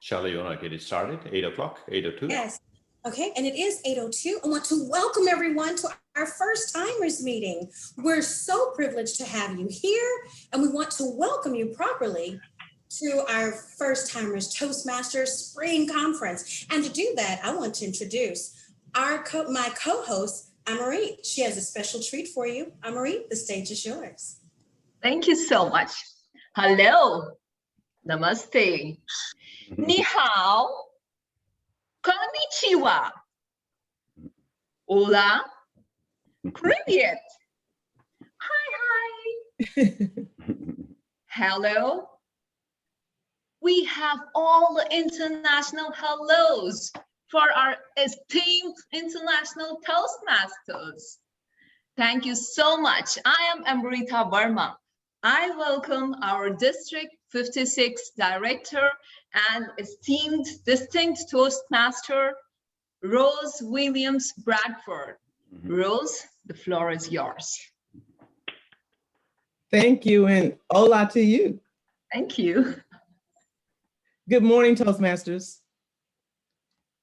Sharla, you want to get it started? 8 o'clock, 8:02? Yes. Okay, and it is 8:02. I want to welcome everyone to our first timers meeting. We're so privileged to have you here, and we want to welcome you properly to our first timers Toastmasters Spring Conference. And to do that, I want to introduce my co-host, Amarit. She has a special treat for you. Amarit, the stage is yours. Thank you so much. Hello. Namaste. Ni hao. Konnichiwa. Hola. Привет. Hi. Hello. We have all the international hellos for our esteemed international Toastmasters. Thank you so much. I am Amrita Verma. I welcome our District 56 Director and esteemed distinct Toastmaster, Rose Williams Bradford. Rose, the floor is yours. Thank you, and hola to you. Thank you. Good morning, Toastmasters.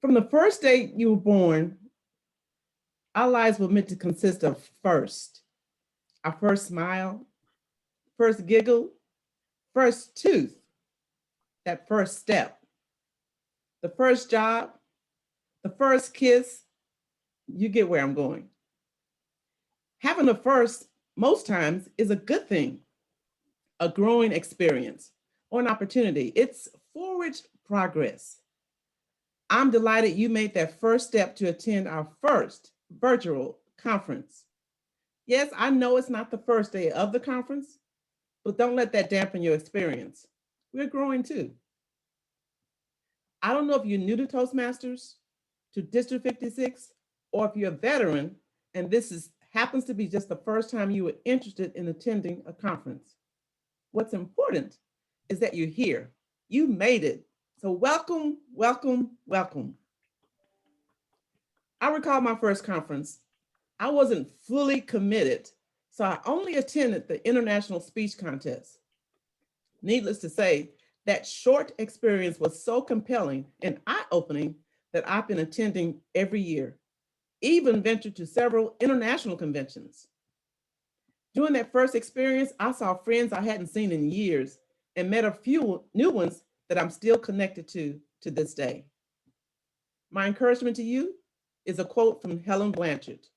From the first day you were born, our lives were meant to consist of first. Our first smile, first giggle, first tooth, that first step, the first job, the first kiss. You get where I'm going. Having a first, most times, is a good thing, a growing experience, or an opportunity. It's forward progress. I'm delighted you made that first step to attend our first virtual conference. Yes, I know it's not the first day of the conference, but don't let that dampen your experience. We're growing too. I don't know if you're new to Toastmasters, to District 56, or if you're a veteran and happens to be just the first time you were interested in attending a conference. What's important is that you're here. You made it. So welcome, welcome, welcome. I recall my first conference. I wasn't fully committed, so I only attended the International Speech Contest. Needless to say, that short experience was so compelling and eye-opening that I've been attending every year, even ventured to several international conventions. During that first experience, I saw friends I hadn't seen in years and met a few new ones that I'm still connected to this day. My encouragement to you is a quote from Helen Blanchard,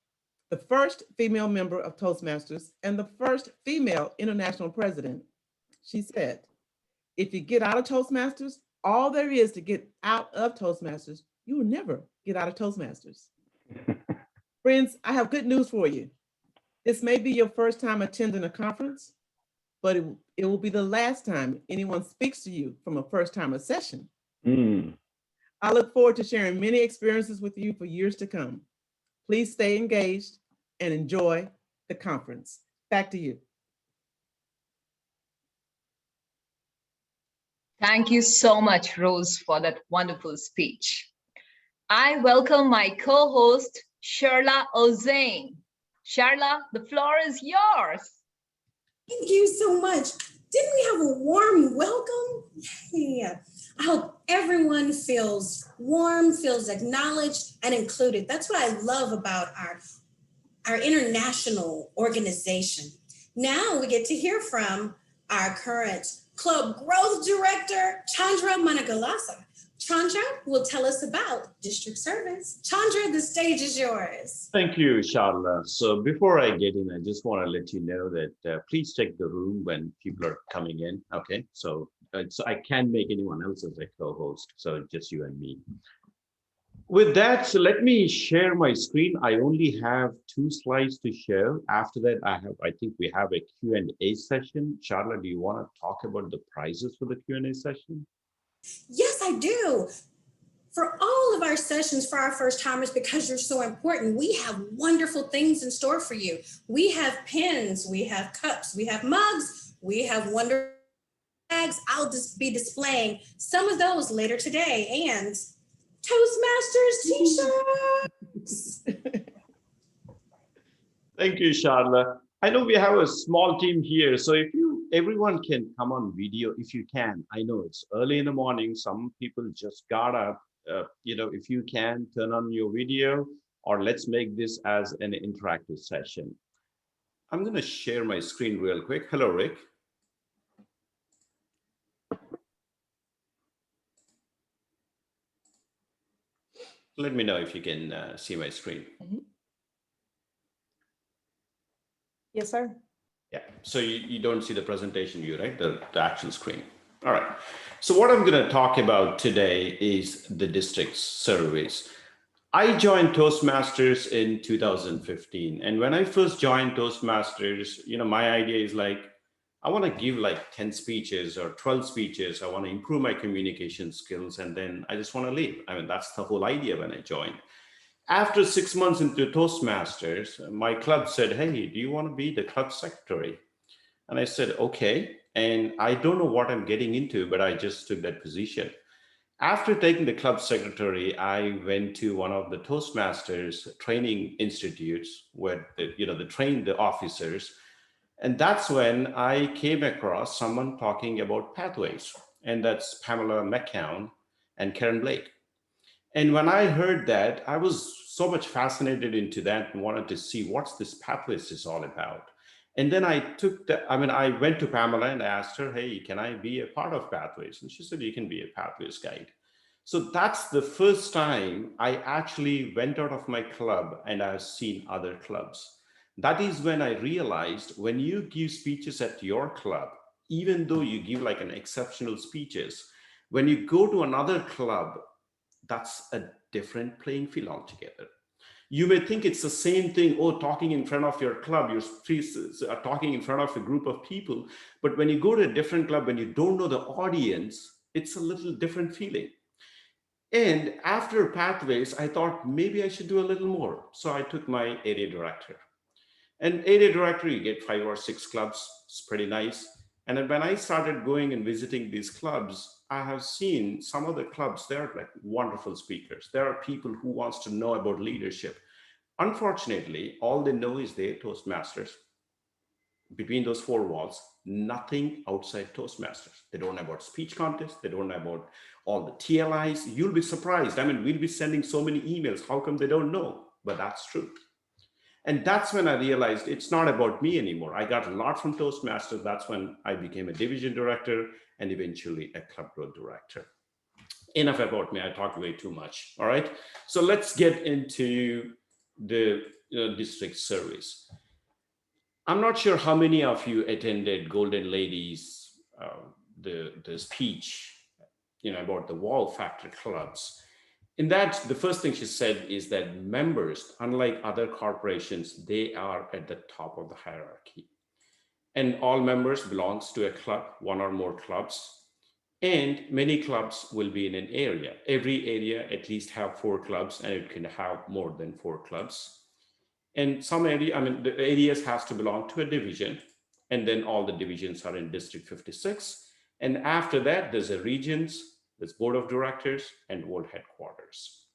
the first female member of Toastmasters and the first female international president. She said, if you get out of Toastmasters, all there is to get out of Toastmasters, you will never get out of Toastmasters. Friends, I have good news for you. This may be your first time attending a conference, but it will be the last time anyone speaks to you from a first-timer session. I look forward to sharing many experiences with you for years to come. Please stay engaged and enjoy the conference. Back to you. Thank you so much, Rose, for that wonderful speech. I welcome my co-host, Sharla Ozen. Sharla, the floor is yours. Thank you so much. Didn't we have a warm welcome? Yeah. I hope everyone feels warm, feels acknowledged and included. That's what I love about our international organization. Now we get to hear from our current Club Growth Director, Chandra Managalasa. Chandra will tell us about district service. Chandra, the stage is yours. Thank you, Sharla. So before I get in, I just want to let you know that please check the room when people are coming in. Okay, so I can't make anyone else as a co-host, so just you and me. With that, so let me share my screen. I only have 2 slides to share. After that, I think we have a Q&A session. Sharla, do you want to talk about the prizes for the Q&A session? Yes, I do. For all of our sessions for our first timers, because you're so important, we have wonderful things in store for you. We have pens, we have cups, we have mugs, we have wonderful bags. I'll just be displaying some of those later today, and Toastmasters t-shirts. Thank you, Sharla. I know we have a small team here, so if everyone can come on video, if you can. I know it's early in the morning. Some people just got up. If you can turn on your video, or let's make this as an interactive session. I'm going to share my screen real quick. Hello, Rick. Let me know if you can see my screen. Mm-hmm. Yes, sir. Yeah, so you don't see the presentation view, right? The actual screen. All right. So what I'm going to talk about today is the district surveys. I joined Toastmasters in 2015. And when I first joined Toastmasters, my idea is like, I want to give like 10 speeches or 12 speeches. I want to improve my communication skills. And then I just want to leave. I mean, that's the whole idea when I joined. After 6 months into Toastmasters, my club said, hey, do you want to be the club secretary? And I said, okay. And I don't know what I'm getting into, but I just took that position. After taking the club secretary, I went to one of the Toastmasters training institutes where they train the officers. And that's when I came across someone talking about pathways. And that's Pamela McCown and Karen Blake. And when I heard that, I was so much fascinated into that and wanted to see what's this pathways is all about. And then I went to Pamela and asked her, hey, can I be a part of Pathways? And she said, you can be a Pathways guide. So that's the first time I actually went out of my club and I've seen other clubs. That is when I realized when you give speeches at your club, even though you give like an exceptional speeches, when you go to another club, that's a different playing field altogether. You may think it's the same thing, talking in front of your club, you're talking in front of a group of people. But when you go to a different club, when you don't know the audience, it's a little different feeling. And after Pathways, I thought maybe I should do a little more. So I took my area director. And area director, you get 5 or 6 clubs. It's pretty nice. And then when I started going and visiting these clubs, I have seen some of the clubs, they're like wonderful speakers. There are people who wants to know about leadership. Unfortunately, all they know is their Toastmasters. Between those 4 walls, nothing outside Toastmasters. They don't know about speech contests. They don't know about all the TLIs. You'll be surprised. I mean, we'll be sending so many emails. How come they don't know? But that's true. And that's when I realized it's not about me anymore. I got a lot from Toastmasters. That's when I became a division director and eventually a club growth director. Enough about me. I talked way too much. All right. So let's get into the district surveys. I'm not sure how many of you attended Golden Ladies, the speech, about the wow factor clubs. In that, the first thing she said is that members, unlike other corporations, they are at the top of the hierarchy. And all members belongs to a club, 1 or more clubs. And many clubs will be in an area. Every area at least have 4 clubs, and it can have more than 4 clubs. And some area, the areas has to belong to a division. And then all the divisions are in District 56. And after that, there's a regions, there's board of directors and world headquarters.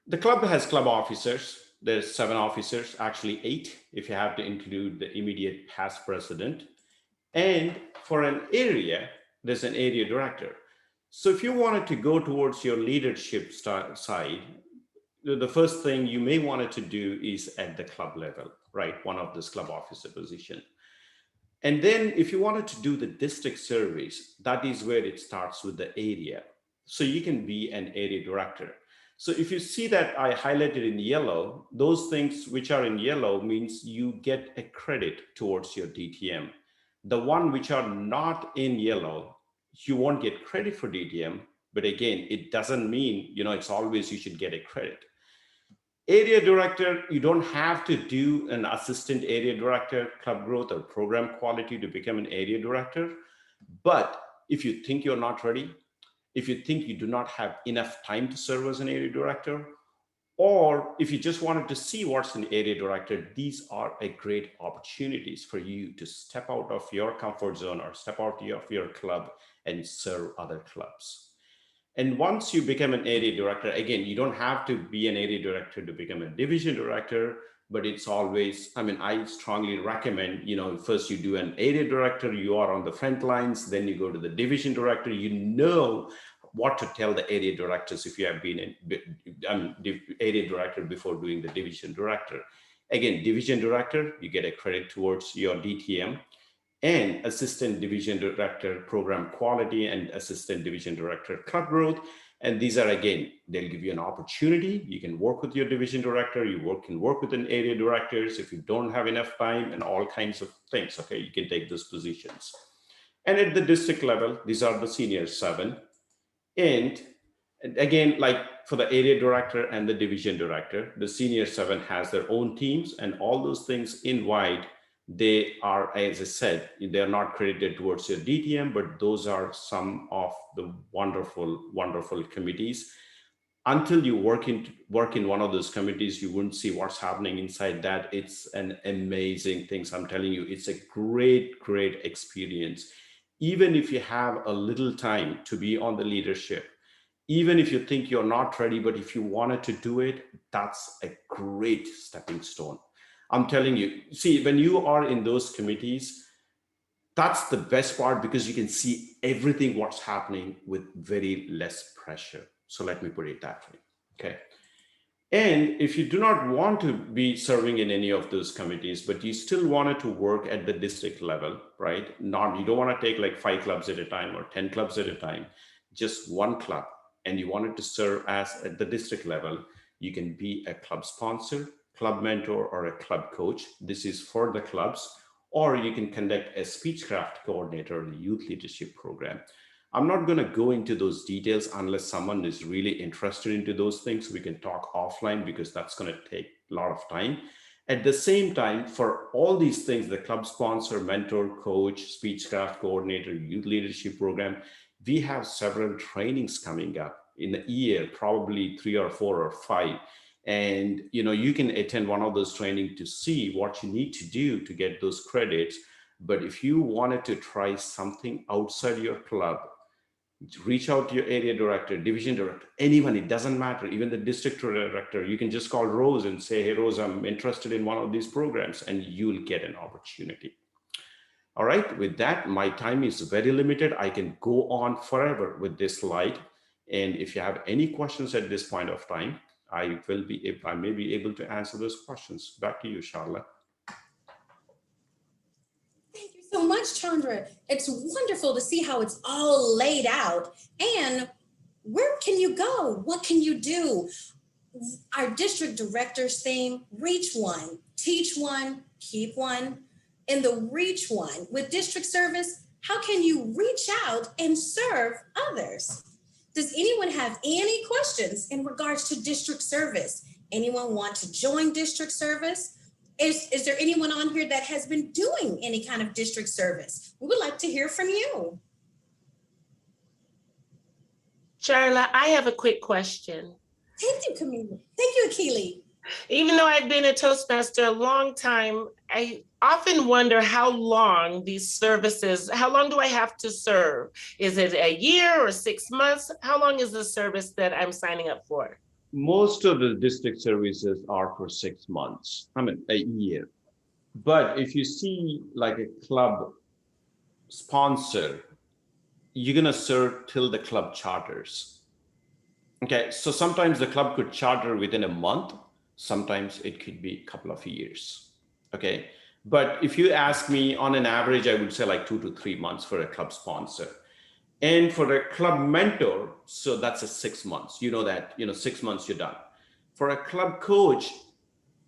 The club has club officers. There's 7 officers, actually 8, if you have to include the immediate past president. And for an area, there's an area director. So if you wanted to go towards your leadership side, the first thing you may want to do is at the club level, right? One of this club officer position. And then if you wanted to do the district surveys, that is where it starts with the area. So you can be an area director. So if you see that I highlighted in yellow, those things which are in yellow means you get a credit towards your DTM. The one which are not in yellow, you won't get credit for DTM. But again, it doesn't mean, it's always you should get a credit. Area director, you don't have to do an assistant area director, club growth or program quality to become an area director. But if you think you're not ready, if you think you do not have enough time to serve as an area director, or if you just wanted to see what's an area director, these are a great opportunities for you to step out of your comfort zone or step out of your club and serve other clubs. And once you become an area director, again, you don't have to be an area director to become a division director. but it's always, I mean, I strongly recommend, first you do an area director, you are on the front lines, then you go to the division director, what to tell the area directors if you have been area director before doing the division director. Again, division director, you get a credit towards your DTM, and assistant division director program quality and assistant division director club growth. And these are, again, they'll give you an opportunity. You can work with your division director, can work with an area directors if you don't have enough time, and all kinds of things. Okay, you can take those positions. And at the district level, these are the senior 7. And again, like for the area director and the division director, the senior 7 has their own teams, and all those things in white, they are, as I said, they're not credited towards your DTM, but those are some of the wonderful, wonderful committees. Until you work in one of those committees, you wouldn't see what's happening inside that. It's an amazing thing. So I'm telling you, it's a great, great experience. Even if you have a little time to be on the leadership, even if you think you're not ready, but if you wanted to do it, that's a great stepping stone. I'm telling you, see, when you are in those committees, that's the best part, because you can see everything what's happening with very less pressure. So let me put it that way, okay? And if you do not want to be serving in any of those committees, but you still wanted to work at the district level, right? You don't want to take like 5 clubs at a time or 10 clubs at a time, just one club, and you wanted to serve as at the district level, you can be a club sponsor, club mentor, or a club coach. This is for the clubs, or you can conduct a speechcraft coordinator in the youth leadership program. I'm not going to go into those details unless someone is really interested into those things. We can talk offline, because that's going to take a lot of time. At the same time, for all these things, the club sponsor, mentor, coach, speechcraft coordinator, youth leadership program, we have several trainings coming up in a year, probably 3 or 4 or 5. And you can attend one of those trainings to see what you need to do to get those credits. But if you wanted to try something outside your club, reach out to your area director, division director, anyone, it doesn't matter, even the district director. You can just call Rose and say, hey, Rose, I'm interested in one of these programs, and you'll get an opportunity. All right, with that, my time is very limited. I can go on forever with this slide. And if you have any questions at this point of time, I may be able to answer those questions. Back to you, Sharla. Thank you so much, Chandra. It's wonderful to see how it's all laid out. And where can you go? What can you do? Our district director's theme, reach one, teach one, keep one. In the reach one with district service, how can you reach out and serve others? Does anyone have any questions in regards to district service? Anyone want to join district service? Is there anyone on here that has been doing any kind of district service? We would like to hear from you. Sharla, I have a quick question. Thank you, Camila. Thank you, Akili. Even though I've been a Toastmaster a long time, I often wonder how long these services, how long do I have to serve? Is it a year or 6 months? How long is the service that I'm signing up for? Most of the district services are for 6 months, a year. But if you see like a club sponsor, you're going to serve till the club charters. Okay, so sometimes the club could charter within a month. Sometimes it could be a couple of years. Okay, but if you ask me, on an average, I would say like 2 to 3 months for a club sponsor. And for a club mentor, so that's a 6 months. 6 months you're done. For a club coach,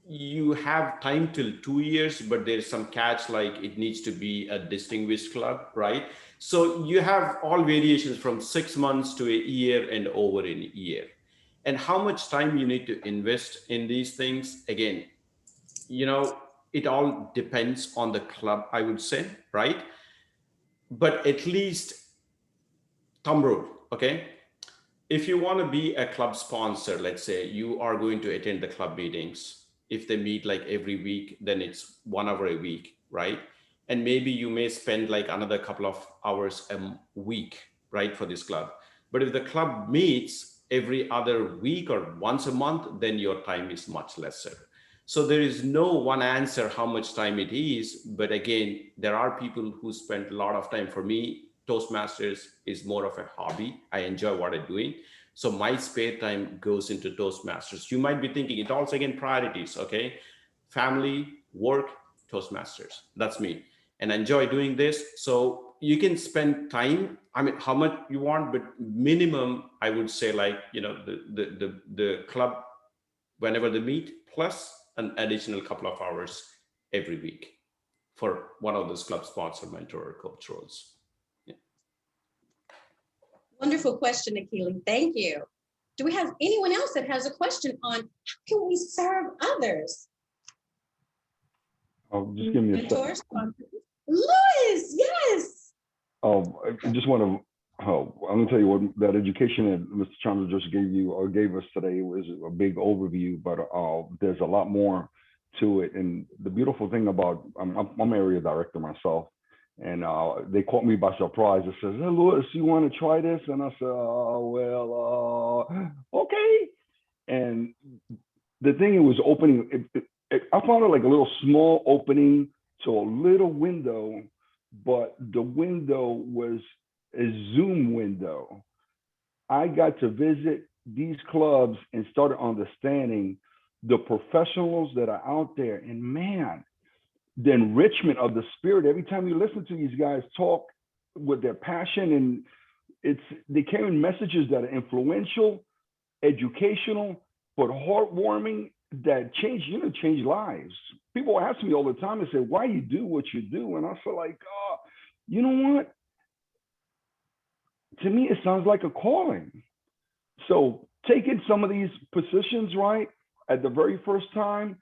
you have time till 2 years, but there's some catch, like it needs to be a distinguished club, right? So you have all variations from 6 months to a year and over in a year. And how much time you need to invest in these things, again, it all depends on the club, I would say, right? But at least thumb rule, okay? If you want to be a club sponsor, let's say you are going to attend the club meetings. If they meet like every week, then it's 1 hour a week, right? And maybe you may spend like another couple of hours a week, right, for this club. But if the club meets every other week or once a month, then your time is much lesser. So there is no one answer how much time it is. But again, there are people who spend a lot of time. For me, Toastmasters is more of a hobby. I enjoy what I'm doing. So my spare time goes into Toastmasters. You might be thinking it also again priorities, okay? Family, work, Toastmasters. That's me. And I enjoy doing this. So you can spend time, I mean, how much you want, but minimum, I would say, like, you know, the club, whenever they meet, plus an additional couple of hours every week for one of those club sponsor, mentor, or coach roles. Yeah. Wonderful question, Akili. Thank you. Do we have anyone else that has a question on how can we serve others? Oh, just give me a second. Mentors, sponsors. Louis, yes. Oh, I just want to. Oh, I'm gonna tell you what that education that Mr. Chandler just gave you or gave us today was a big overview, but there's a lot more to it. And the beautiful thing about I'm area director myself, and they caught me by surprise. It says, "Hey, Louis, you want to try this?" And I said, "Oh, well, okay." And the thing it was opening, I found it like a little small opening to a little window, but the window was a Zoom window. I got to visit these clubs and started understanding the professionals that are out there. And man, the enrichment of the spirit, every time you listen to these guys talk with their passion, and they carry messages that are influential, educational, but heartwarming, that change lives. People ask me all the time and say, why you do what you do? And I feel like, you know what? To me, it sounds like a calling. So taking some of these positions, right, at the very first time,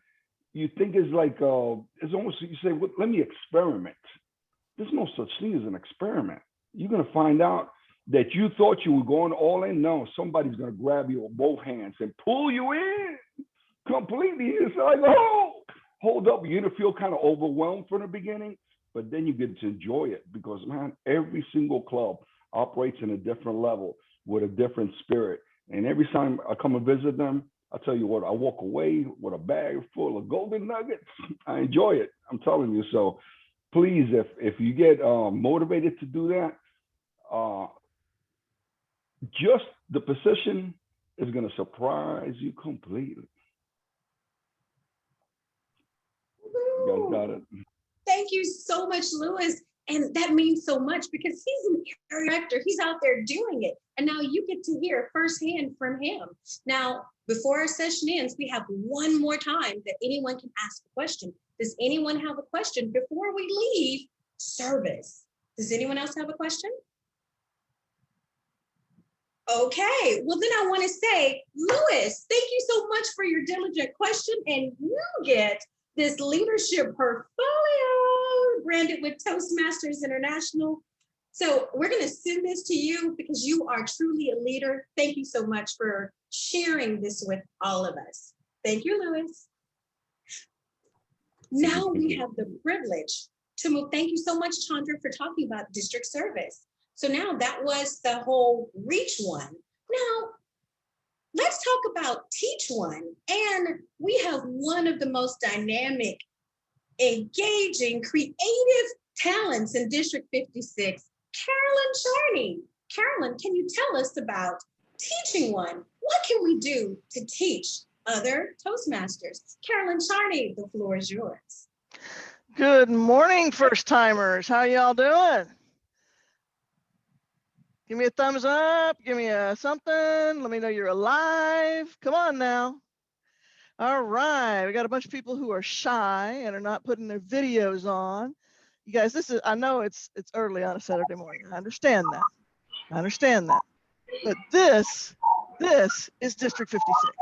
you think is like, it's almost, you say, well, let me experiment. There's no such thing as an experiment. You're going to find out that you thought you were going all in. No, somebody's going to grab you with both hands and pull you in completely. It's like, oh, hold up. You're going to feel kind of overwhelmed from the beginning, but then you get to enjoy it because, man, every single club operates in a different level with a different spirit. And every time I come and visit them, I tell you what, I walk away with a bag full of golden nuggets. I enjoy it. I'm telling you. So please, if you get motivated to do that, just the position is going to surprise you completely. You guys got it. Thank you so much, Louis. And that means so much because he's an area director. He's out there doing it. And now you get to hear firsthand from him. Now, before our session ends, we have one more time that anyone can ask a question. Does anyone have a question before we leave service? Does anyone else have a question? Okay, well then I want to say, Louis, thank you so much for your diligent question, and you get this leadership portfolio branded with Toastmasters International. So we're going to send this to you because you are truly a leader. Thank you so much for sharing this with all of us. Thank you, Louis. Now we have the privilege to move. Thank you so much, Chandra, for talking about district service. So now that was the whole reach one. Now, let's talk about teach one. And we have one of the most dynamic, engaging, creative talents in District 56, Carolyn Charney. Carolyn, can you tell us about teaching one? What can we do to teach other Toastmasters? Carolyn Charney, the floor is yours. Good morning, first timers. How y'all doing? Give me a thumbs up, give me a something, let me know you're alive. Come on now. All right, we got a bunch of people who are shy and are not putting their videos on. You guys, I know it's early on a Saturday morning. I understand that. But this is District 56.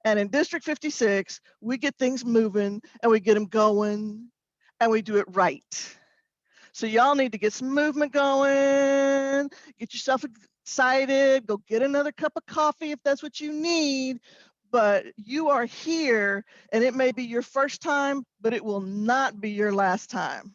And in District 56, we get things moving and we get them going and we do it right. So y'all need to get some movement going, get yourself excited, go get another cup of coffee if that's what you need. But you are here and it may be your first time, but it will not be your last time.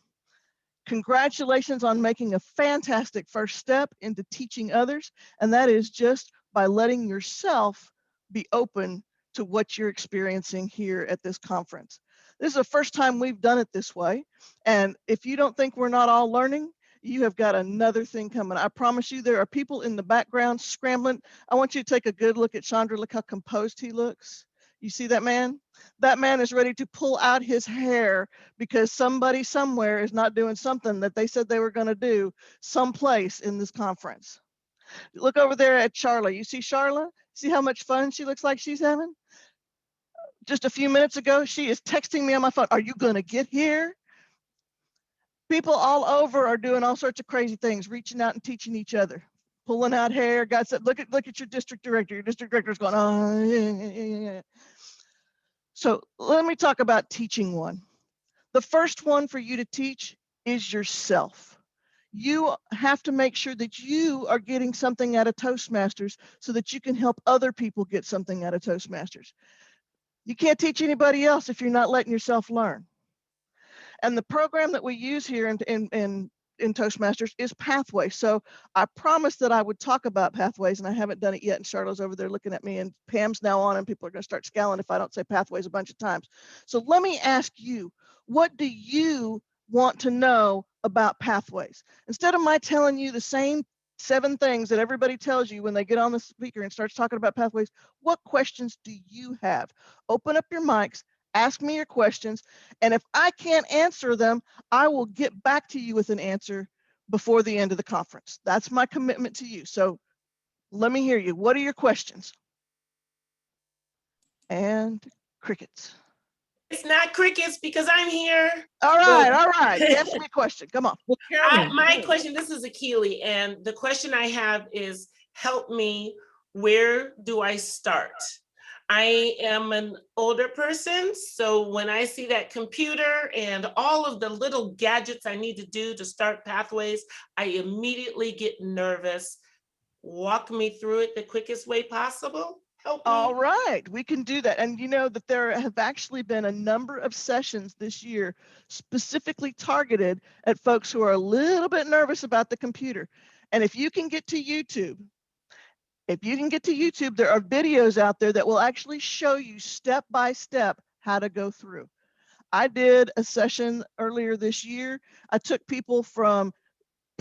Congratulations on making a fantastic first step into teaching others. And that is just by letting yourself be open to what you're experiencing here at this conference. This is the first time we've done it this way. And if you don't think we're not all learning, you have got another thing coming. I promise you, there are people in the background scrambling. I want you to take a good look at Chandra. Look how composed he looks. You see that man? That man is ready to pull out his hair because somebody somewhere is not doing something that they said they were going to do someplace in this conference. Look over there at Sharla. You see Sharla? See how much fun she looks like she's having? Just a few minutes ago, she is texting me on my phone. Are you going to get here? People all over are doing all sorts of crazy things, reaching out and teaching each other, pulling out hair. God said, look at your district director. Your district director is going, oh, yeah. So let me talk about teaching one. The first one for you to teach is yourself. You have to make sure that you are getting something out of Toastmasters so that you can help other people get something out of Toastmasters. You can't teach anybody else if you're not letting yourself learn. And the program that we use here in Toastmasters is Pathways. So I promised that I would talk about Pathways, and I haven't done it yet. And Charlotte's over there looking at me, and Pam's now on, and people are going to start scowling if I don't say Pathways a bunch of times. So let me ask you, what do you want to know about Pathways? Instead of my telling you the same 7 things that everybody tells you when they get on the speaker and starts talking about Pathways, what questions do you have? Open up your mics, ask me your questions, and if I can't answer them, I will get back to you with an answer before the end of the conference. That's my commitment to you. So let me hear you. What are your questions? And crickets. It's not crickets because I'm here. All right. Answer me a question. Come on. Well, Carolyn, My question, this is Akili, and the question I have is, help me, where do I start? I am an older person, so when I see that computer and all of the little gadgets I need to do to start Pathways, I immediately get nervous. Walk me through it the quickest way possible. Help me. All right, we can do that. And you know that there have actually been a number of sessions this year specifically targeted at folks who are a little bit nervous about the computer. And if you can get to YouTube, there are videos out there that will actually show you step by step how to go through. I did a session earlier this year. I took people from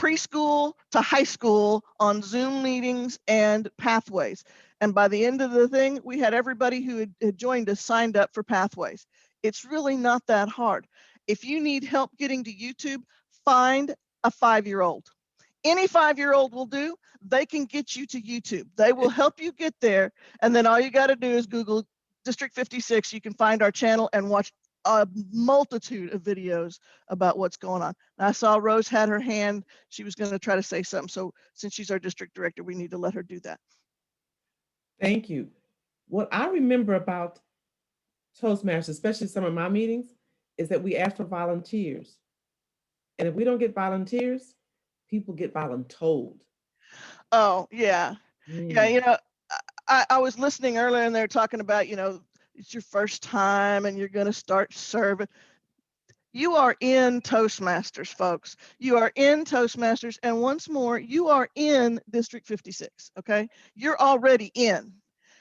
preschool to high school on Zoom meetings and Pathways. And by the end of the thing, we had everybody who had joined us signed up for Pathways. It's really not that hard. If you need help getting to YouTube, find a 5-year-old. Any 5-year-old will do. They can get you to YouTube. They will help you get there. And then all you got to do is Google District 56. You can find our channel and watch a multitude of videos about what's going on. And I saw Rose had her hand. She was going to try to say something. So since she's our district director, we need to let her do that. thank you. What I remember about Toastmasters, especially some of my meetings, is that we ask for volunteers. And if we don't get volunteers, people get voluntold. Oh, yeah. Yeah, you know, I was listening earlier and they're talking about, you know, it's your first time and you're going to start serving. You are in Toastmasters, folks. You are in Toastmasters. And once more, you are in District 56, okay? You're already in.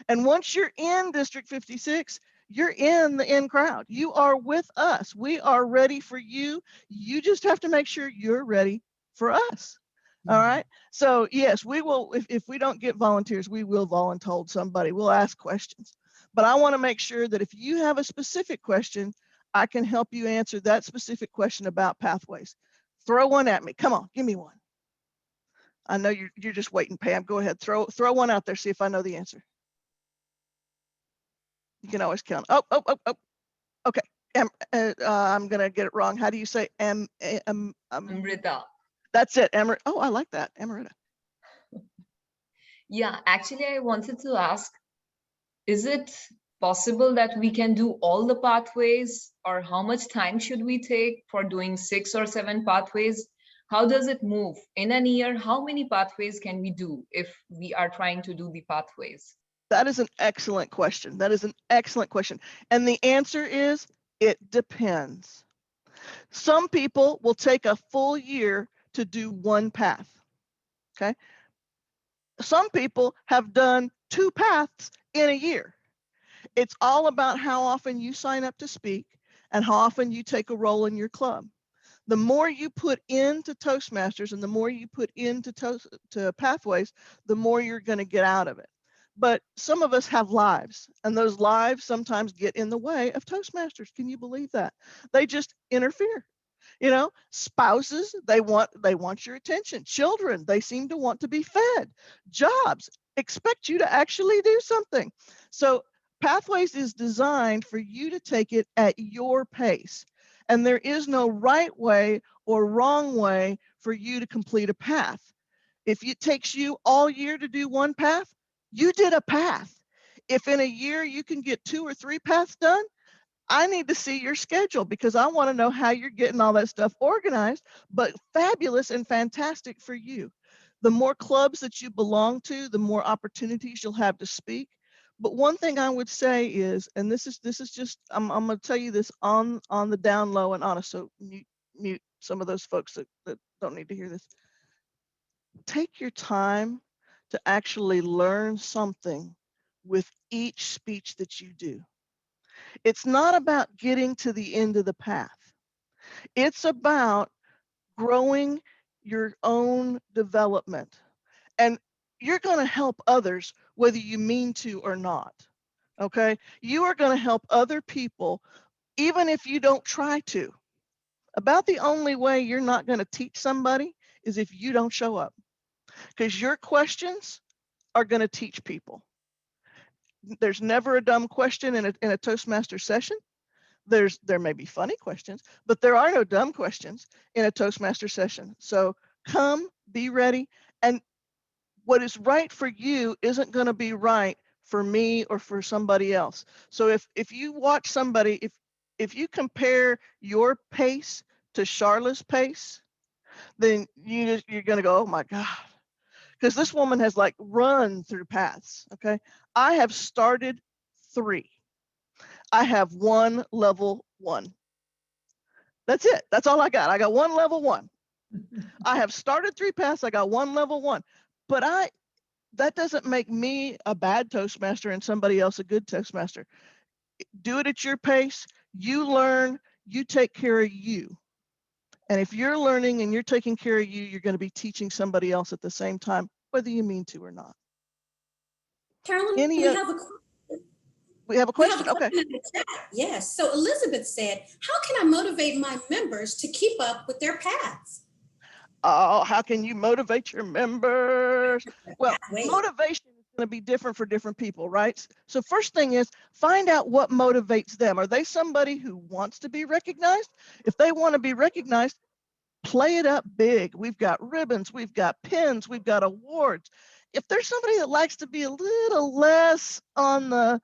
And once you're in District 56, you're in the in crowd. You are with us. We are ready for you. You just have to make sure you're ready for us. All right. So yes, we will, if we don't get volunteers, we will voluntold somebody. We'll ask questions. But I want to make sure that if you have a specific question, I can help you answer that specific question about Pathways. Throw one at me. Come on, give me one. I know you're just waiting, Pam. Go ahead. Throw one out there. See if I know the answer. You can always count. Oh. Okay. I'm gonna get it wrong. How do you say Amrita. That's it. Oh, I like that. Amrita. Yeah, actually, I wanted to ask, is it possible that we can do all the pathways, or how much time should we take for doing 6 or 7 pathways? How does it move in a year? How many pathways can we do if we are trying to do the pathways? That is an excellent question. That is an excellent question. And the answer is, it depends. Some people will take a full year to do one path, okay? Some people have done 2 paths in a year. It's all about how often you sign up to speak and how often you take a role in your club. The more you put into Toastmasters and the more you put into to Pathways, the more you're going to get out of it. But some of us have lives, and those lives sometimes get in the way of Toastmasters. Can you believe that? They just interfere. You know, spouses, they want your attention. Children, they seem to want to be fed. Jobs expect you to actually do something. So Pathways is designed for you to take it at your pace. And there is no right way or wrong way for you to complete a path. If it takes you all year to do one path, you did a path. If in a year you can get 2 or 3 paths done, I need to see your schedule because I want to know how you're getting all that stuff organized, but fabulous and fantastic for you. The more clubs that you belong to, the more opportunities you'll have to speak. But one thing I would say is, and this is just, I'm going to tell you this on the down low and honest, so mute some of those folks that don't need to hear this. Take your time to actually learn something with each speech that you do. It's not about getting to the end of the path. It's about growing your own development. And you're going to help others whether you mean to or not. Okay? You are going to help other people even if you don't try to. About the only way you're not going to teach somebody is if you don't show up. Because your questions are going to teach people. There's never a dumb question in a Toastmaster session. There may be funny questions, but there are no dumb questions in a Toastmaster session. So come, be ready, and what is right for you isn't going to be right for me or for somebody else. So if you watch somebody, if you compare your pace to Sharla's pace, then you're going to go, oh my God, because this woman has like run through paths. Okay, I have started 3. I have 1 level 1. That's it. That's all I got. I got 1 level 1. I have started 3 paths. I got 1 level 1. But that doesn't make me a bad Toastmaster and somebody else a good Toastmaster. Do it at your pace. You learn, you take care of you. And if you're learning and you're taking care of you, you're going to be teaching somebody else at the same time, whether you mean to or not. Carolyn, We have a we have question. a Okay. question in the chat. Yes. So Elizabeth said, how can I motivate my members to keep up with their paths? Oh, how can you motivate your members? Well, Wait. motivation is going to be different for different people, right? So first thing is find out what motivates them. Are they somebody who wants to be recognized? If they want to be recognized, play it up big. We've got ribbons, we've got pins, we've got awards. If there's somebody that likes to be a little less on the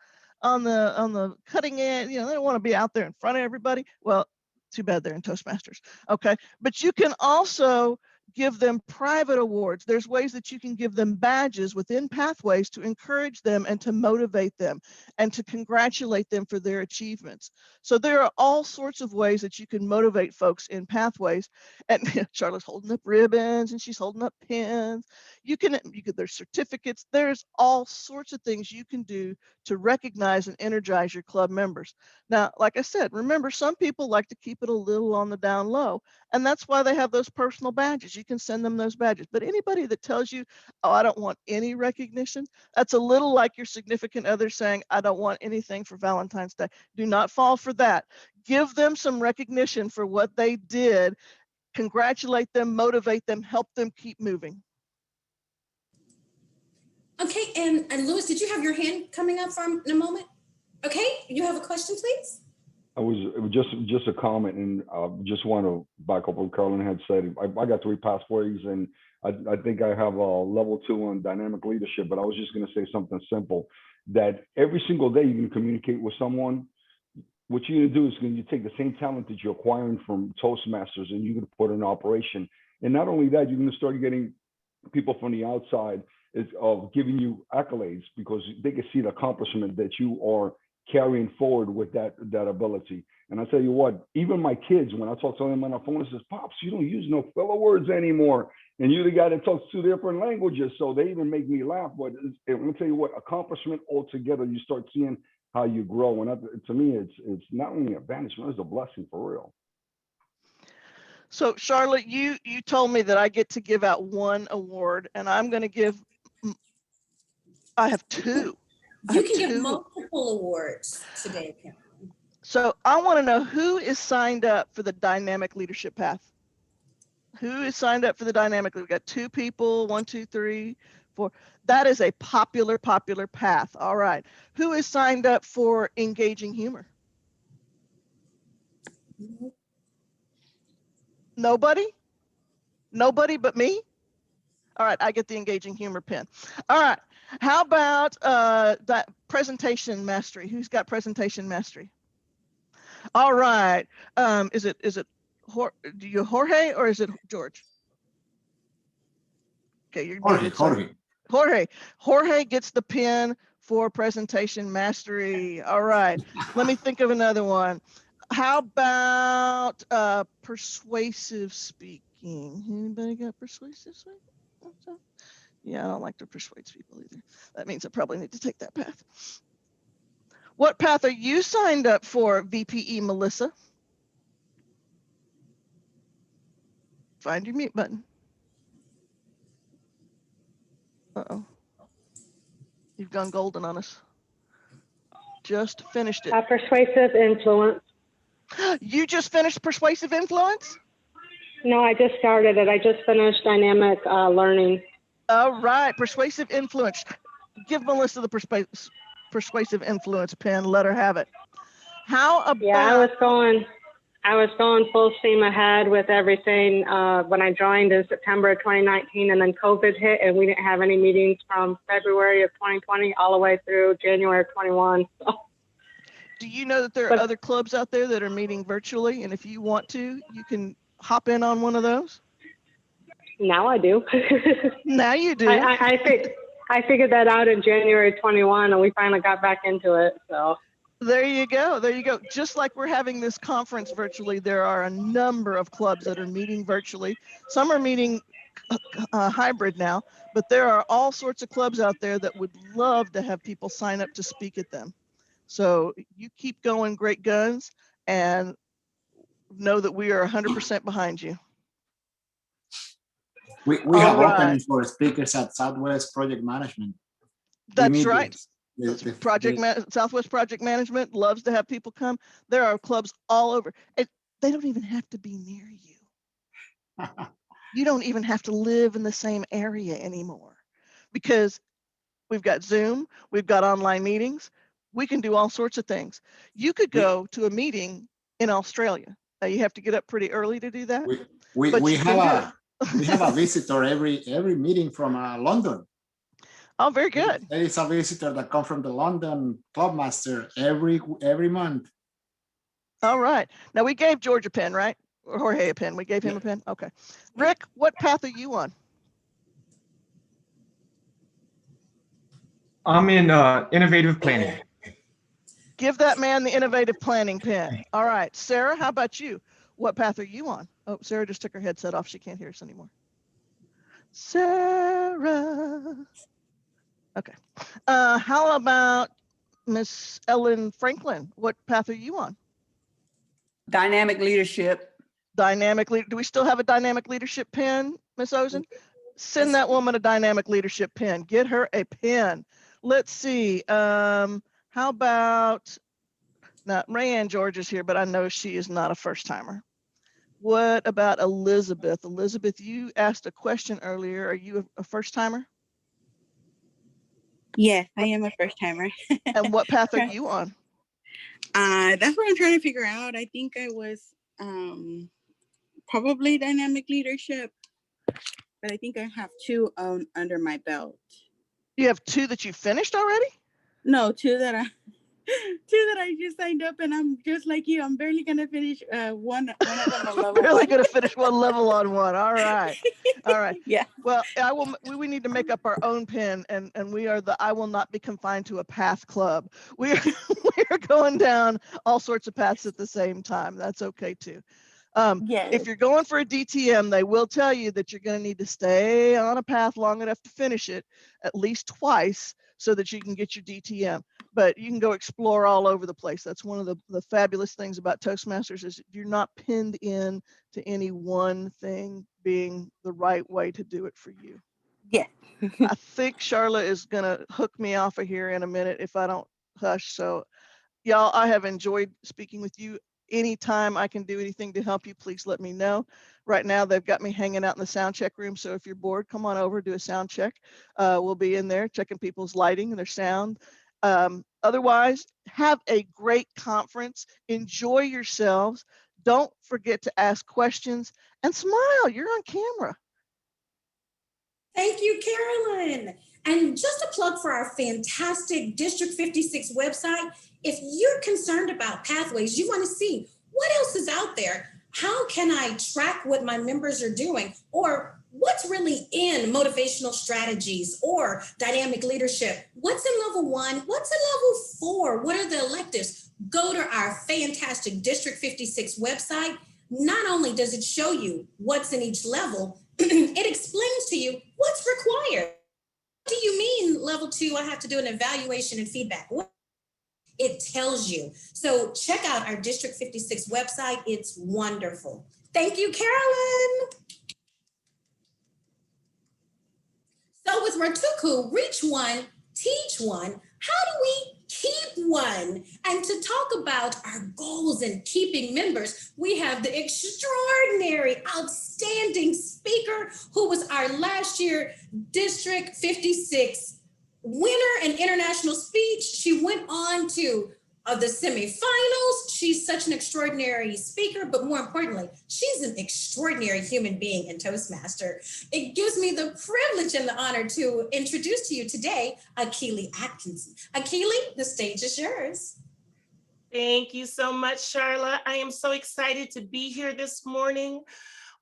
cutting edge, they don't want to be out there in front of everybody. Well, too bad they're in Toastmasters. Okay, but you can also give them private awards. There's ways that you can give them badges within Pathways to encourage them and to motivate them and to congratulate them for their achievements. So there are all sorts of ways that you can motivate folks in Pathways. And Charlotte's holding up ribbons and she's holding up pins. There's certificates. There's all sorts of things you can do to recognize and energize your club members. Now, like I said, remember, some people like to keep it a little on the down low, and that's why they have those personal badges. You can send them those badges. But anybody that tells you, oh, I don't want any recognition, that's a little like your significant other saying, I don't want anything for Valentine's Day. Do not fall for that. Give them some recognition for what they did. Congratulate them, motivate them, help them keep moving. Okay, and Louis, did you have your hand coming up in a moment? Okay, you have a question, please? It was just a comment, and just want to back up what Carolyn had said. I got 3 pathways, and I think I have a level 2 on dynamic leadership, but I was just going to say something simple, that every single day you can communicate with someone. What you're going to do is you take the same talent that you're acquiring from Toastmasters and you're going to put it in operation. And not only that, you're going to start getting people from the outside of giving you accolades because they can see the accomplishment that you are carrying forward with that ability. And I tell you what, even my kids, when I talk to them on the phone, it says, Pops, you don't use no filler words anymore. And you're the guy that talks 2 different languages. So they even make me laugh. But I'm going to tell you what, accomplishment altogether, you start seeing how you grow. And to me, it's not only a banishment, it's a blessing for real. So Charlotte, you told me that I get to give out one award, and I'm going to give. I have two. You can get multiple awards today, Pam. So I want to know who is signed up for the dynamic leadership path. Who is signed up for the dynamic? We've got 2 people, 1, 2, 3, 4. That is a popular path. All right. Who is signed up for engaging humor? Nobody? Nobody but me? All right, I get the engaging humor pin. All right. How about that presentation mastery? Who's got presentation mastery? All right. Is it do you Jorge or is it George? Okay, you're muted. Jorge gets the pin for presentation mastery. All right. Let me think of another one. How about persuasive speaking? Anybody got persuasive speaking? Yeah, I don't like to persuade people either. That means I probably need to take that path. What path are you signed up for, VPE Melissa? Find your mute button. Uh-oh. You've gone golden on us. Just finished it. Persuasive influence. You just finished persuasive influence? No, I just started it. I just finished dynamic learning. All right, persuasive influence. Give Melissa the persuasive influence pin. Let her have it. How about? Yeah, I was going full steam ahead with everything when I joined in September of 2019, and then COVID hit, and we didn't have any meetings from February of 2020 all the way through January of 21. So. Do you know that there are other clubs out there that are meeting virtually, and if you want to, you can hop in on one of those? Now I do. Now you do. I figured that out in January 21, and we finally got back into it. So there you go. There you go. Just like we're having this conference virtually, there are a number of clubs that are meeting virtually. Some are meeting hybrid now, but there are all sorts of clubs out there that would love to have people sign up to speak at them. So you keep going, great guns, and know that we are 100% behind you. We have openings for speakers at Southwest Project Management. That's right. Southwest Project Management loves to have people come. There are clubs all over. They don't even have to be near you. You don't even have to live in the same area anymore, because we've got Zoom, we've got online meetings. We can do all sorts of things. You could go to a meeting in Australia. You have to get up pretty early to do that. We have a visitor every meeting from London. Oh, very good. There is a visitor that comes from the London Clubmaster every month. All right. Now we gave George a pen, right? Or Jorge a pen. We gave him a pen. Okay. Rick, what path are you on? I'm in innovative planning. Give that man the innovative planning pen. All right. Sarah, how about you? What path are you on? Oh, Sarah just took her headset off. She can't hear us anymore. Sarah. Okay. How about Miss Ellen Franklin? What path are you on? Dynamic leadership. Do we still have a dynamic leadership pin, Miss Ozen? Send that woman a dynamic leadership pin. Get her a pin. Let's see. How about, now Rayanne George is here, but I know she is not a first timer. What about Elizabeth? Elizabeth, you asked a question earlier. Are you a first timer? Yes, I am a first timer. And what path are you on? That's what I'm trying to figure out. I think I was probably dynamic leadership, but I think I have 2 under my belt. You have 2 that you finished already? No, 2 that I just signed up, and I'm just like you. I'm barely gonna finish one of them on level barely 1. Gonna finish one level on one. All right, all right. Yeah. Well, we need to make up our own pin, and we are the I will not be confined to a path club. We are going down all sorts of paths at the same time. That's okay too. Yes. If you're going for a DTM, they will tell you that you're going to need to stay on a path long enough to finish it at least twice so that you can get your DTM. but you can go explore all over the place. That's one of the fabulous things about Toastmasters is you're not pinned in to any one thing being the right way to do it for you. Yeah. I think Sharla is gonna hook me off of here in a minute if I don't hush. So y'all, I have enjoyed speaking with you. Anytime I can do anything to help you, please let me know. Right now, they've got me hanging out in the sound check room. So if you're bored, come on over, do a sound check. We'll be in there checking people's lighting and their sound. Otherwise, have a great conference. Enjoy yourselves. Don't forget to ask questions and smile. You're on camera. Thank you, Carolyn. And just a plug for our fantastic District 56 website. If you're concerned about pathways, you want to see what else is out there. How can I track what my members are doing? Or what's really in motivational strategies or dynamic leadership? What's in level 1? What's in level 4? What are the electives? Go to our fantastic District 56 website. Not only does it show you what's in each level, it explains to you what's required. What do you mean level 2, I have to do an evaluation and feedback? It tells you. So check out our District 56 website. It's wonderful. Thank you, Carolyn. So with Ratuku, reach one, teach one. How do we keep one? And to talk about our goals and keeping members, we have the extraordinary, outstanding speaker who was our last year District 56 winner in international speech. She went on to the semifinals. She's such an extraordinary speaker, but more importantly, she's an extraordinary human being and Toastmaster. It gives me the privilege and the honor to introduce to you today, Akili Atkinson. Akili, the stage is yours. Thank you so much, Sharla. I am so excited to be here this morning.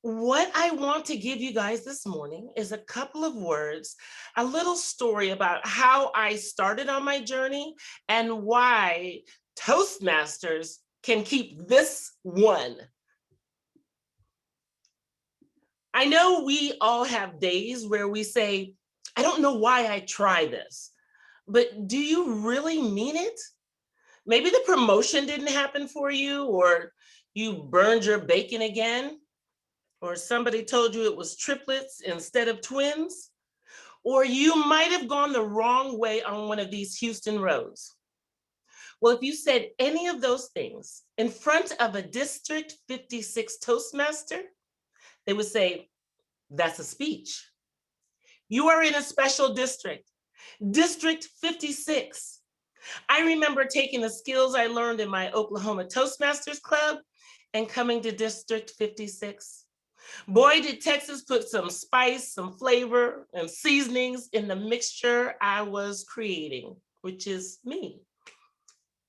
What I want to give you guys this morning is a couple of words, a little story about how I started on my journey and why Toastmasters can keep this one. I know we all have days where we say, I don't know why I try this, but do you really mean it? Maybe the promotion didn't happen for you, or you burned your bacon again, or somebody told you it was triplets instead of twins, or you might have gone the wrong way on one of these Houston roads. Well, if you said any of those things in front of a District 56 Toastmaster, they would say, that's a speech. You are in a special district, District 56. I remember taking the skills I learned in my Oklahoma Toastmasters Club and coming to District 56. Boy, did Texas put some spice, some flavor, and seasonings in the mixture I was creating, which is me.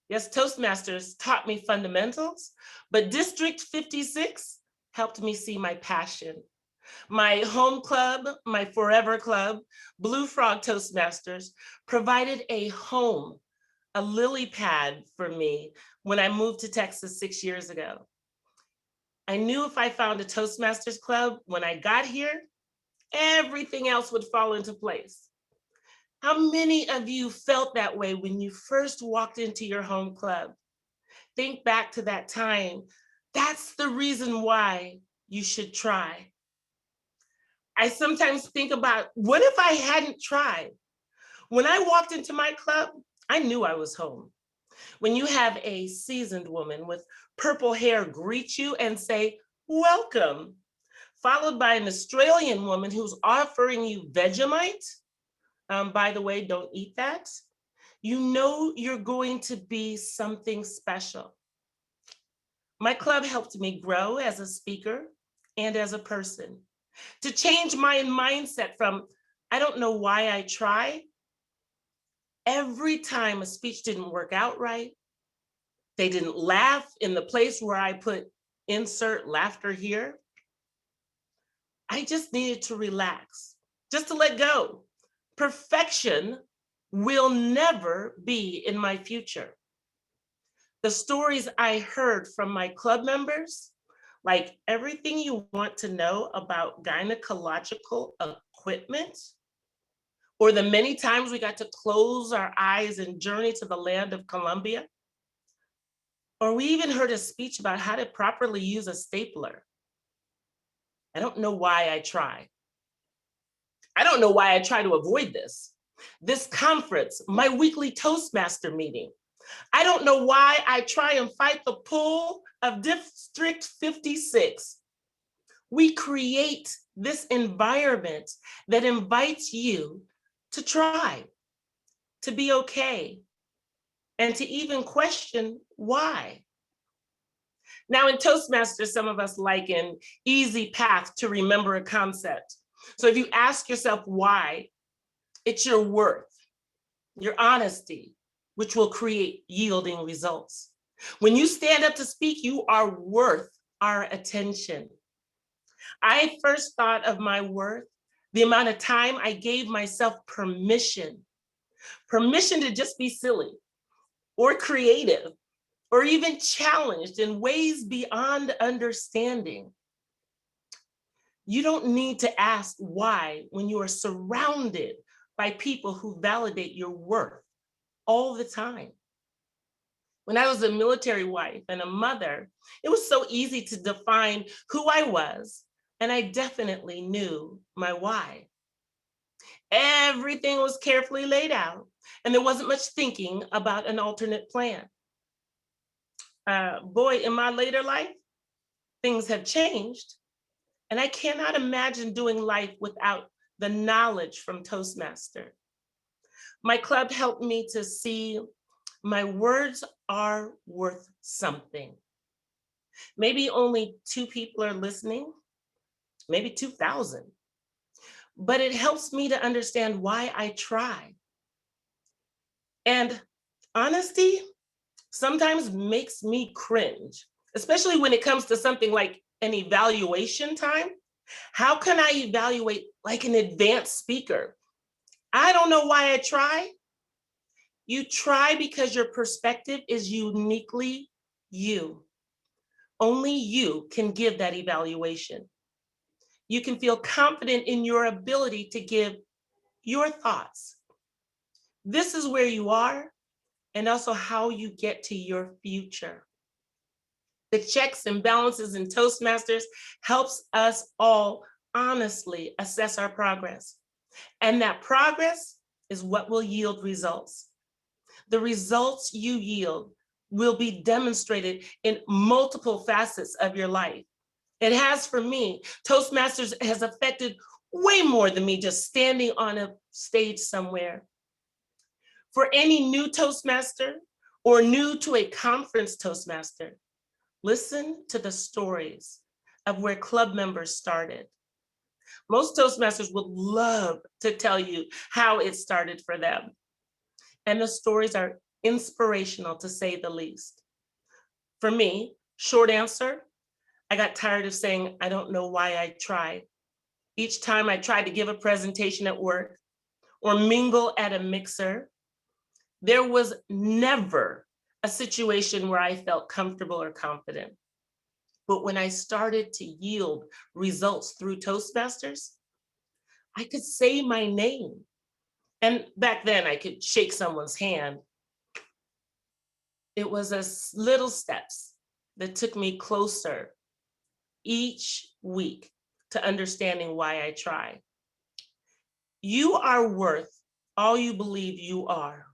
Yes, Toastmasters taught me fundamentals, but District 56 helped me see my passion. My home club, my forever club, Blue Frog Toastmasters, provided a home, a lily pad for me when I moved to Texas 6 years ago. I knew if I found a Toastmasters club when I got here, everything else would fall into place. How many of you felt that way when you first walked into your home club? Think back to that time. That's the reason why you should try. I sometimes think about, what if I hadn't tried? When I walked into my club, I knew I was home. When you have a seasoned woman with purple hair greet you and say, welcome, followed by an Australian woman who's offering you Vegemite, by the way, don't eat that, you know you're going to be something special. My club helped me grow as a speaker and as a person, to change my mindset from, I don't know why I try. Every time a speech didn't work out right, they didn't laugh in the place where I put insert laughter here, I just needed to relax, just to let go. Perfection will never be in my future. The stories I heard from my club members, like everything you want to know about gynecological equipment, or the many times we got to close our eyes and journey to the land of Colombia. Or we even heard a speech about how to properly use a stapler. I don't know why I try. I don't know why I try to avoid this. This conference, my weekly Toastmaster meeting. I don't know why I try and fight the pull of District 56. We create this environment that invites you to try, to be okay, and to even question why. Now in Toastmasters, some of us like an easy path to remember a concept. So if you ask yourself why, it's your worth, your honesty, which will create yielding results. When you stand up to speak, you are worth our attention. I first thought of my worth, the amount of time I gave myself permission to just be silly or creative or even challenged in ways beyond understanding. You don't need to ask why when you are surrounded by people who validate your worth all the time. When I was a military wife and a mother, it was so easy to define who I was, and I definitely knew my why. Everything was carefully laid out, and there wasn't much thinking about an alternate plan. Boy, in my later life, things have changed, and I cannot imagine doing life without the knowledge from Toastmaster. My club helped me to see my words are worth something. Maybe only 2 people are listening, maybe 2,000, but it helps me to understand why I try. And honesty sometimes makes me cringe, especially when it comes to something like an evaluation time. How can I evaluate like an advanced speaker? I don't know why I try. You try because your perspective is uniquely you. Only you can give that evaluation. You can feel confident in your ability to give your thoughts. This is where you are and also how you get to your future. The checks and balances in Toastmasters helps us all honestly assess our progress. And that progress is what will yield results. The results you yield will be demonstrated in multiple facets of your life. It has for me. Toastmasters has affected way more than me just standing on a stage somewhere. For any new Toastmaster or new to a conference Toastmaster, listen to the stories of where club members started. Most Toastmasters would love to tell you how it started for them. And the stories are inspirational to say the least. For me, short answer, I got tired of saying, I don't know why I tried. Each time I tried to give a presentation at work or mingle at a mixer, there was never a situation where I felt comfortable or confident. But when I started to yield results through Toastmasters, I could say my name. And back then I could shake someone's hand. It was little steps that took me closer each week to understanding why I try. You are worth all you believe you are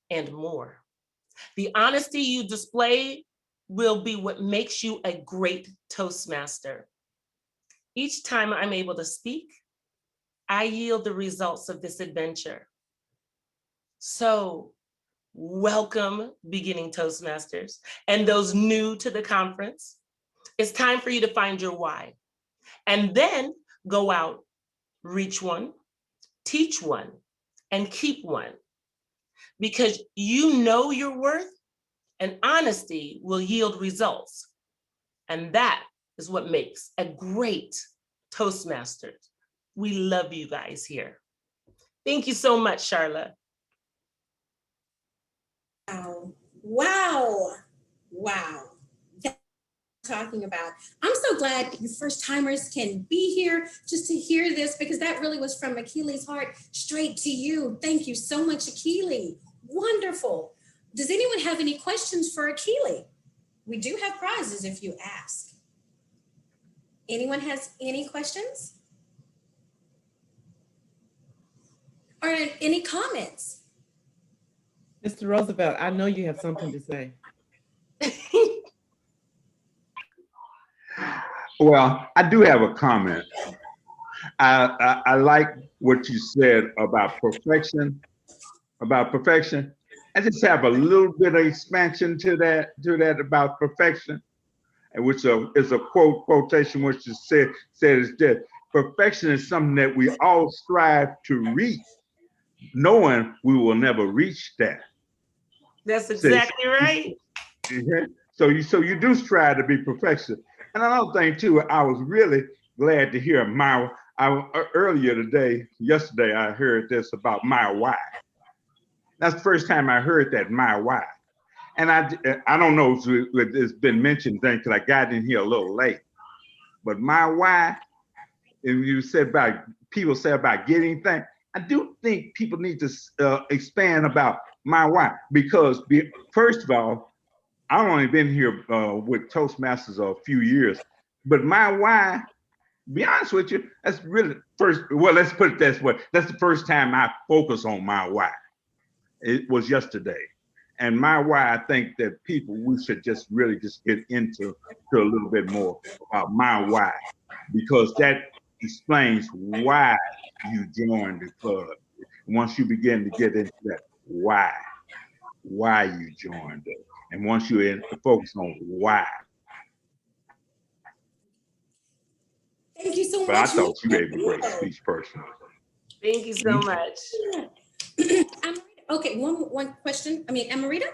and more. The honesty you display will be what makes you a great Toastmaster. Each time I'm able to speak, I yield the results of this adventure. So welcome, beginning Toastmasters, and those new to the conference. It's time for you to find your why, and then go out, reach one, teach one, and keep one. Because you know your worth, and honesty will yield results. And that is what makes a great Toastmasters. We love you guys here. Thank you so much, Sharla. Wow, wow, wow. talking about. I'm so glad you first timers can be here just to hear this, because that really was from Akili's heart straight to you. Thank you so much, Akili. Wonderful. Does anyone have any questions for Akili? We do have prizes if you ask. Anyone has any questions? Or any comments? Mr. Roosevelt, I know you have something to say. Well, I do have a comment. I like what you said about perfection. I just have a little bit of expansion to that about perfection, and which is a quotation which is said is that perfection is something that we all strive to reach, knowing we will never reach that. That's exactly right. So you do strive to be perfection. And another thing too, I was really glad to hear yesterday I heard this about my why. That's the first time I heard that, my why. And I don't know if it's been mentioned then, because I got in here a little late. But my why, and you said about people say about getting things, I do think people need to expand about my why, because first of all, I've only been here with Toastmasters a few years, but my why, to be honest with you, that's really let's put it this way. That's the first time I focus on my why. It was yesterday. And my why, I think that we should just really get into a little bit more about my why, because that explains why you joined the club. Once you begin to get into that why you joined it. And once you focus on why. Thank you so much. But I thought you gave a great speech personally. Thank you so much. Okay, one question. Amarita,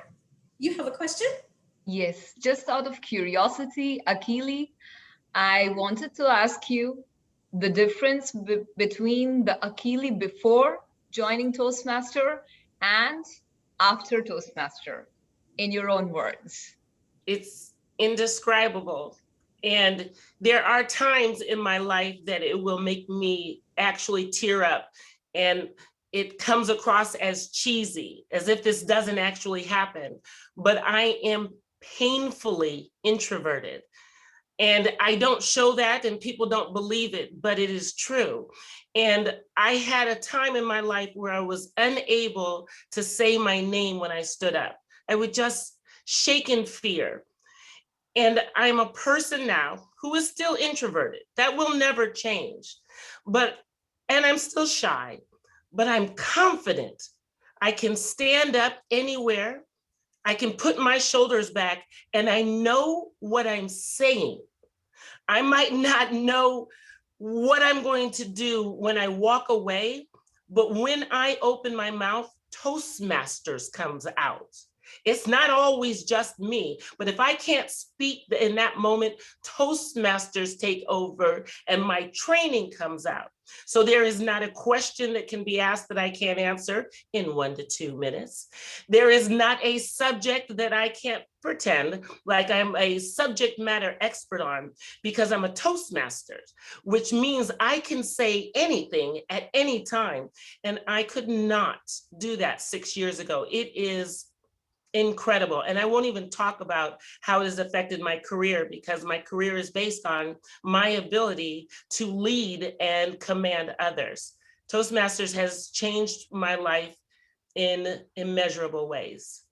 you have a question? Yes, just out of curiosity, Akili, I wanted to ask you the difference between the Akili before joining Toastmaster and after Toastmaster, in your own words. It's indescribable. And there are times in my life that it will make me actually tear up. And it comes across as cheesy, as if this doesn't actually happen. But I am painfully introverted. And I don't show that, and people don't believe it, but it is true. And I had a time in my life where I was unable to say my name when I stood up. I would just shake in fear. And I'm a person now who is still introverted. That will never change. And I'm still shy, but I'm confident. I can stand up anywhere. I can put my shoulders back, and I know what I'm saying. I might not know what I'm going to do when I walk away, but when I open my mouth, Toastmasters comes out. It's not always just me, but if I can't speak in that moment, Toastmasters take over and my training comes out. So there is not a question that can be asked that I can't answer in 1 to 2 minutes. There is not a subject that I can't pretend like I'm a subject matter expert on, because I'm a Toastmasters, which means I can say anything at any time. And I could not do that 6 years ago. It is incredible. And I won't even talk about how it has affected my career, because my career is based on my ability to lead and command others. Toastmasters has changed my life in immeasurable ways.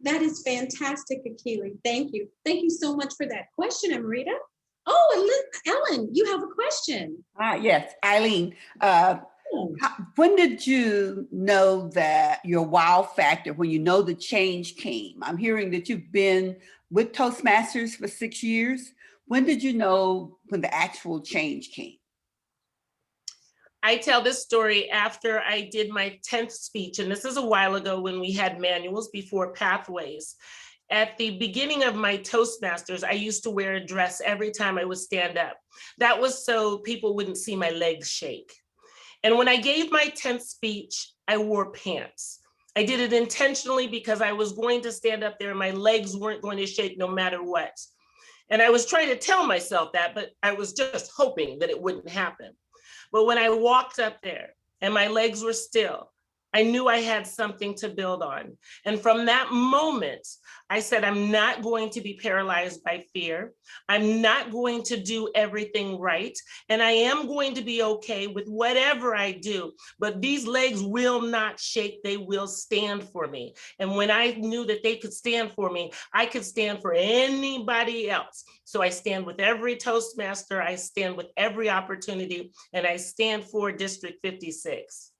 That is fantastic, Akili. Thank you. Thank you so much for that question, Amarita. Oh, and Ellen, you have a question. Yes, Eileen. When did you know that your wow factor, when you know the change came? I'm hearing that you've been with Toastmasters for 6 years. When did you know when the actual change came? I tell this story after I did my 10th speech, and this is a while ago when we had manuals before pathways. At the beginning of my Toastmasters, I used to wear a dress every time I would stand up. That was so people wouldn't see my legs shake. And when I gave my 10th speech, I wore pants. I did it intentionally because I was going to stand up there and my legs weren't going to shake no matter what. And I was trying to tell myself that, but I was just hoping that it wouldn't happen. But when I walked up there and my legs were still, I knew I had something to build on. And from that moment, I said, I'm not going to be paralyzed by fear. I'm not going to do everything right. And I am going to be okay with whatever I do. But these legs will not shake. They will stand for me. And when I knew that they could stand for me, I could stand for anybody else. So I stand with every Toastmaster. I stand with every opportunity. And I stand for District 56.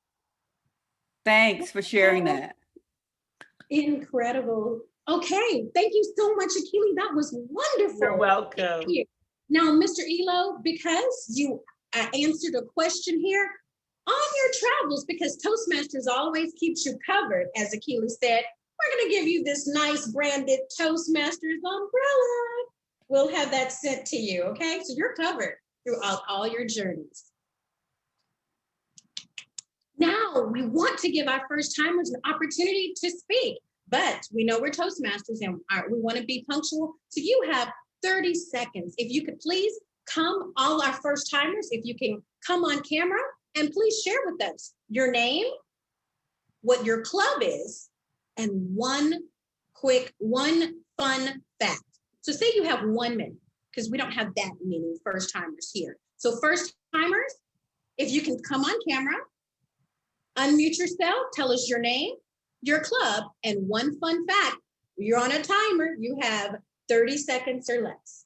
Thanks for sharing that. Incredible. Okay, thank you so much, Akili. That was wonderful. You're welcome. Thank you. Now, Mr. Elo, because you answered a question here, on your travels, because Toastmasters always keeps you covered, as Akili said, we're going to give you this nice branded Toastmasters umbrella. We'll have that sent to you, okay? So you're covered throughout all your journeys. Now, we want to give our first timers an opportunity to speak, but we know we're Toastmasters and we want to be punctual. So you have 30 seconds. If you could please come, all our first timers, if you can come on camera and please share with us your name, what your club is, and one fun fact. So say you have 1 minute, because we don't have that many first timers here. So first timers, if you can come on camera, unmute yourself, tell us your name, your club, and one fun fact. You're on a timer, you have 30 seconds or less.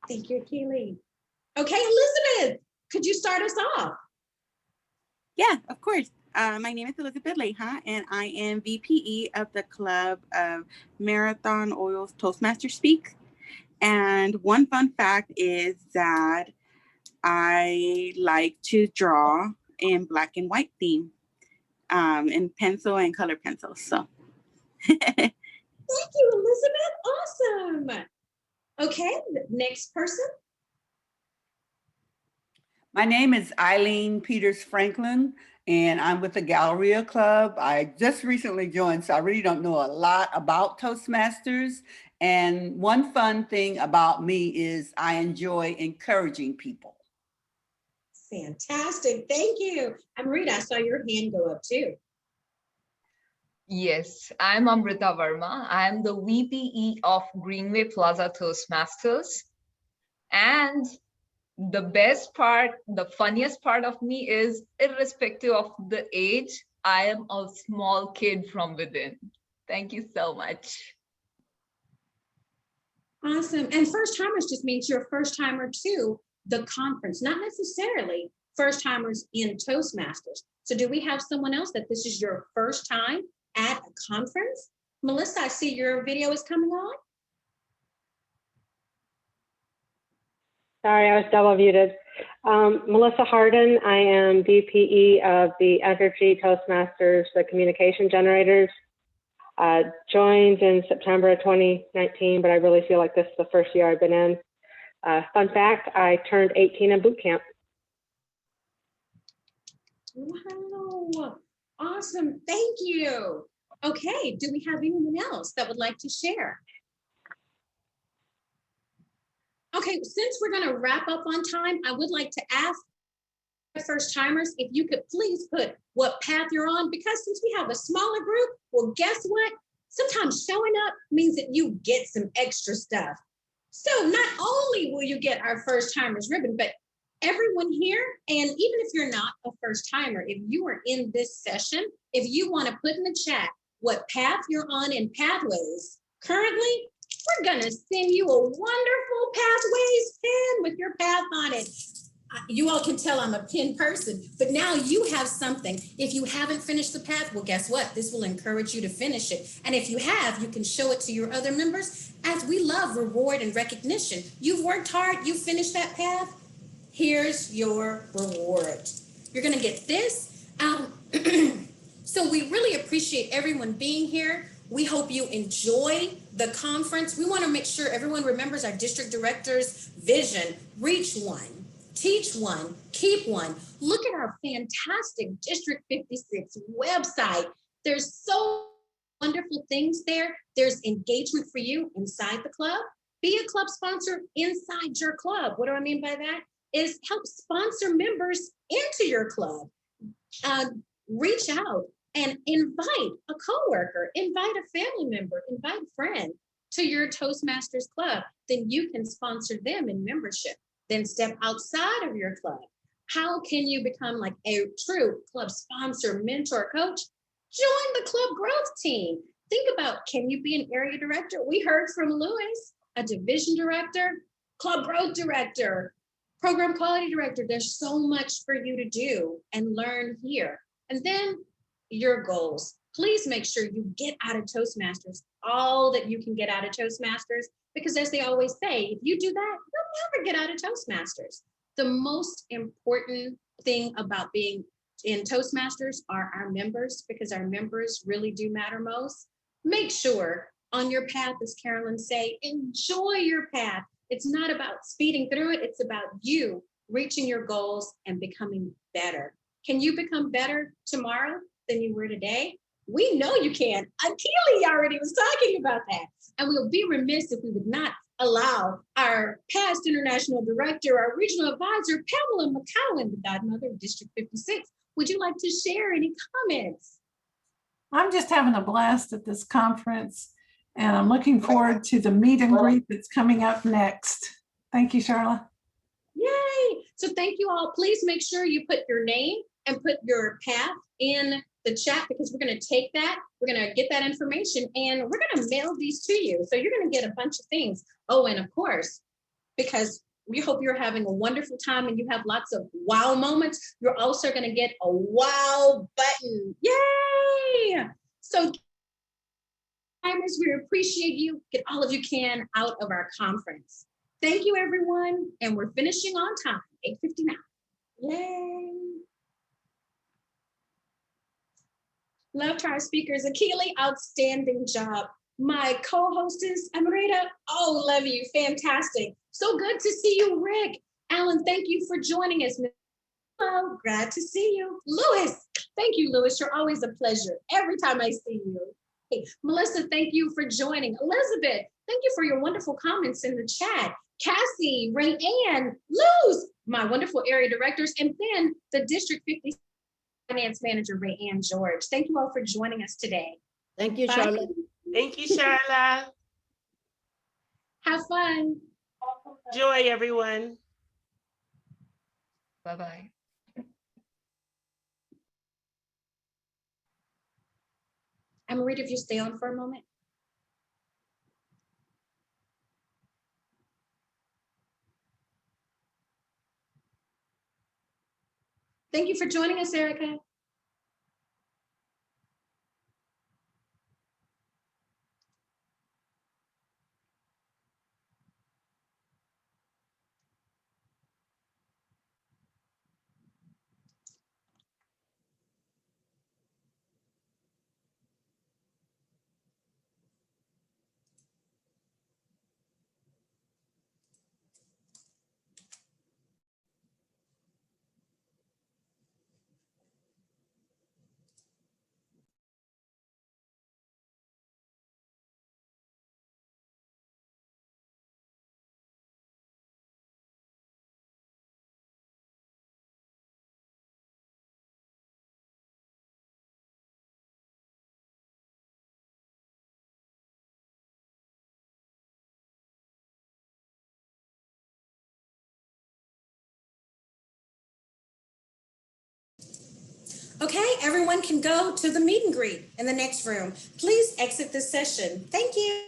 Thank you, Keely. Okay, Elizabeth, could you start us off? Yeah, of course. My name is Elizabeth Leja, and I am VPE of the Club of Marathon Oils Toastmaster Speak. And one fun fact is that I like to draw in black and white theme, in pencil and color pencils. So, thank you, Elizabeth. Awesome. Okay, next person. My name is Eileen Peters Franklin, and I'm with the Galleria Club. I just recently joined, so I really don't know a lot about Toastmasters. And one fun thing about me is I enjoy encouraging people. Fantastic, thank you. Amrita, I saw your hand go up too. Yes, I'm Amrita Verma. I'm the VPE of Greenway Plaza Toastmasters. And the best part, the funniest part of me is, irrespective of the age, I am a small kid from within. Thank you so much. Awesome. And first timers just means you're a first timer to the conference, not necessarily first timers in Toastmasters. So do we have someone else that this is your first time at a conference? Melissa, I see your video is coming on. Sorry, I was double muted. Melissa Harden, I am VPE of the Energy Toastmasters, the communication generators. Joined in September of 2019, but I really feel like this is the first year I've been in. Fun fact, I turned 18 in boot camp. Wow, awesome, thank you. Okay, do we have anyone else that would like to share? Okay, since we're gonna wrap up on time, I would like to ask first timers if you could please put what path you're on, because since we have a smaller group, well, guess what? Sometimes showing up means that you get some extra stuff. So not only will you get our first timers ribbon, but everyone here, and even if you're not a first timer, if you are in this session, if you want to put in the chat what path you're on in Pathways, currently, we're gonna send you a wonderful Pathways pin with your path on it. You all can tell I'm a pin person, but now you have something. If you haven't finished the path, well, guess what? This will encourage you to finish it. And if you have, you can show it to your other members, as we love reward and recognition. You've worked hard, you finished that path, here's your reward. You're gonna get this. So we really appreciate everyone being here. We hope you enjoy the conference. We wanna make sure everyone remembers our district director's vision, reach one, Teach one, keep one. Look at our fantastic District 56 website. There's so wonderful things there. There's engagement for you inside the club. Be a club sponsor inside your club. What do I mean by that? Is help sponsor members into your club. Reach out and invite a coworker, invite a family member, invite a friend to your Toastmasters club. Then you can sponsor them in membership. Then step outside of your club. How can you become like a true club sponsor, mentor, coach? Join the club growth team. Think about, can you be an area director? We heard from Lewis, a division director, club growth director, program quality director. There's so much for you to do and learn here. And then your goals. Please make sure you get out of Toastmasters all that you can get out of Toastmasters, because as they always say, if you do that, you'll never get out of Toastmasters. The most important thing about being in Toastmasters are our members, because our members really do matter most. Make sure on your path, as Carolyn say, enjoy your path. It's not about speeding through it. It's about you reaching your goals and becoming better. Can you become better tomorrow than you were today? We know you can. Akili already was talking about that. And we'll be remiss if we would not allow our past international director, our regional advisor, Pamela McCowan, the godmother of District 56. Would you like to share any comments? I'm just having a blast at this conference, and I'm looking forward to the meet and greet that's coming up next. Thank you, Sharla. Yay! So thank you all. Please make sure you put your name and put your path in the chat, because we're going to take that, we're going to get that information, and we're going to mail these to you. So you're going to get a bunch of things. Oh, and of course, because we hope you're having a wonderful time and you have lots of wow moments, you're also going to get a wow button. Yay! So timers, we appreciate you. Get all of you can out of our conference. Thank you, everyone. And we're finishing on time, 8:59. Yay. Love to our speakers. Akili, outstanding job. My co-hostess, Amarita, oh, love you, fantastic. So good to see you, Rick. Alan, thank you for joining us. Hello, glad to see you. Lewis, thank you, Lewis. You're always a pleasure every time I see you. Hey, Melissa, thank you for joining. Elizabeth, thank you for your wonderful comments in the chat. Cassie, Ray Ann, Luz, my wonderful area directors, and then the District 50 Finance Manager, Ray Ann George. Thank you all for joining us today. Thank you, Bye. Sharla. Thank you, Sharla. Have fun. Joy, everyone. Bye-bye. Amarita, if you stay on for a moment. Thank you for joining us, Erica. Okay, everyone can go to the meet and greet in the next room. Please exit this session. Thank you.